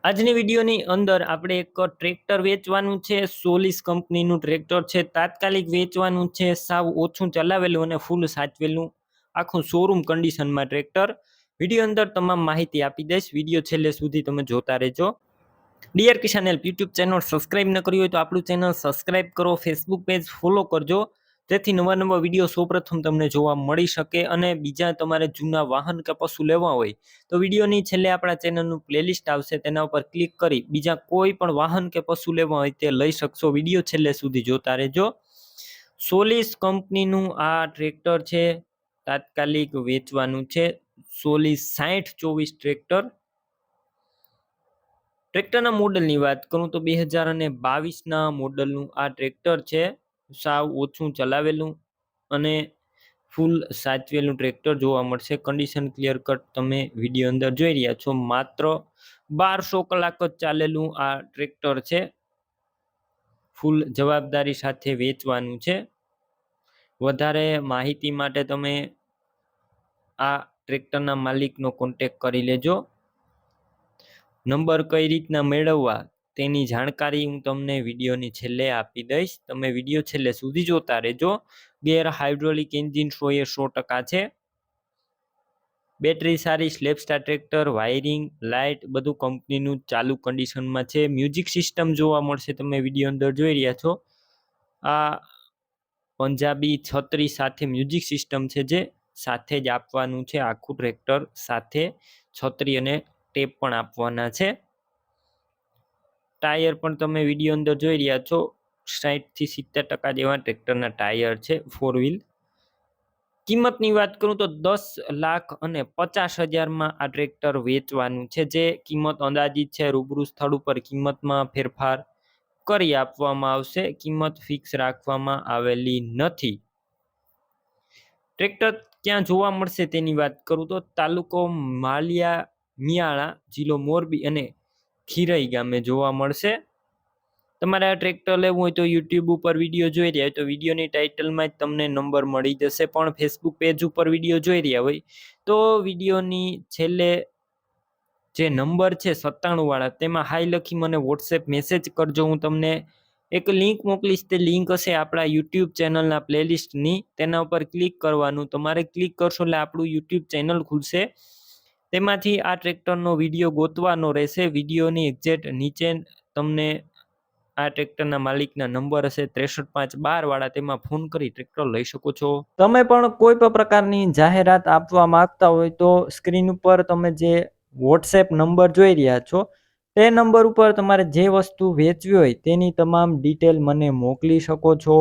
આજની વિડીયોની અંદર આપણે એક ટ્રેક્ટર વેચવાનું છે. સોલિસ કંપનીનું ટ્રેક્ટર છે. તાત્કાલિક વેચવાનું છે. સાવ ઓછું ચલાવેલું અને ફૂલ સાચવેલું આખું શોરૂમ કન્ડિશનમાં ટ્રેક્ટર. વિડીયો અંદર તમામ માહિતી આપી દઈશ. વિડીયો છેલ્લે સુધી તમે જોતા રહેજો. ડિયર કિસાન હેલ્પ યુટ્યુબ ચેનલ સબસ્ક્રાઇબ ન કર્યું હોય તો આપણું ચેનલ સબસ્ક્રાઇબ કરો. ફેસબુક પેજ ફોલો કરજો, જેથી નવા નવા વિડીયો સૌપ્રથમ તમને જોવા મળી શકે. અને બીજા તમારે જૂના વાહન કે પશુ લેવા હોય તો વિડીયોની છેલ્લે આપણા ચેનલનું પ્લેલિસ્ટ આવશે, તેના ઉપર ક્લિક કરી બીજા કોઈ પણ વાહન કે પશુ લેવા હોય તે લઈ શકશો. વિડીયો છેલ્લે સુધી જોતા રહેજો. સોલિસ કંપનીનું આ ટ્રેક્ટર છે, તાત્કાલિક વેચવાનું છે. સોલિસ 6024 ટ્રેક્ટર. ટ્રેક્ટરના મોડલની વાત કરું તો 2022ના મોડલનું આ ટ્રેક્ટર છે. સાવ ઓછું ચલાવેલું અને ફૂલ સાચવેલું ટ્રેક્ટર જોવા મળશે. કન્ડિશન ક્લિયર કટ તમે વિડીયો અંદર જોઈ રહ્યા છો. માત્ર 1200 કલાક જ ચાલેલું આ ટ્રેક્ટર છે. ફૂલ જવાબદારી સાથે વેચવાનું છે. વધારે માહિતી માટે તમે આ ટ્રેક્ટરના માલિકનો કોન્ટેક કરી લેજો. નંબર કઈ રીતના મેળવવા તેની જાણકારી હું તમને વિડીયોની છેલ્લે આપી દઈશ. તમે વિડીયો છેલ્લે સુધી જોતા રહેજો. ગેર હાઇડ્રોલિક એન્જિન 100% છે. બેટરી સારી, slap star tractor, wiring, light બધું કંપનીનું ચાલુ કન્ડિશનમાં છે. મ્યુઝિક સિસ્ટમ જોવા મળશે, તમે વિડીયો અંદર જોઈ રહ્યા છો. આ પંજાબી છત્રી સાથે મ્યુઝિક સિસ્ટમ છે, જે સાથે જ આપવાનું છે. આખું ટ્રેક્ટર સાથે છત્રી અને ટેપ પણ આપવાના છે. ટાયર પણ તમે વિડીયો અંદર જોઈ રહ્યા છો. 60 થી 70% જેવા ટ્રેક્ટરના ટાયર છે 4 વ્હીલ. કિંમતની વાત કરું તો 10,50,000 આ ટ્રેક્ટર વેચવાનું છે. જે કિંમત અંદાજિત છે. રૂબરૂ સ્થળ ઉપર કિંમતમાં ફેરફાર કરી આપવામાં આવશે. કિંમત ફિક્સ રાખવામાં આવેલી નથી. ટ્રેક્ટર ક્યાં જોવા મળશે તેની વાત કરું તો તાલુકો મિયાળા, જિલ્લો મોરબી અને ખીરઈ ગામે જોવા મળશે. તમારે આ ટ્રેક્ટર લેવું હોય તો યુટ્યુબ ઉપર વિડીયો જોઈ રહ્યા હોય તો વિડીયોની ટાઇટલમાં જ તમને નંબર મળી જશે. પણ ફેસબુક પેજ ઉપર વિડીયો જોઈ રહ્યા હોય તો વિડીયોની છેલ્લે જે નંબર છે 97 વાળા, તેમાં હાઈ લખી મને વોટ્સએપ મેસેજ કરજો. હું તમને એક લિંક મોકલીશ. તે લિંક હશે આપણા યુટ્યુબ ચેનલના પ્લેલિસ્ટની. તેના ઉપર ક્લિક કરવાનું. તમારે ક્લિક કરશો એટલે આપણું યુટ્યુબ ચેનલ ખુલશે. તેમાંથી આ ટ્રેક્ટરનો વિડીયો ગોતવાનો રહેશે. વિડીયોની એક્ઝેક્ટ નીચે તમને આ ટ્રેક્ટરના માલિકના નંબર હશે 63512 વાળા, તેમાં ફોન કરી ટ્રેક્ટર લઈ શકો છો. તમે પણ કોઈ પણ પ્રકારની જાહેરાત આપવા માંગતા હોય તો સ્ક્રીન ઉપર તમે જે વોટ્સએપ નંબર જોઈ રહ્યા છો તે નંબર ઉપર તમારે જે વસ્તુ વેચવી હોય તેની તમામ ડિટેલ મને મોકલી શકો છો.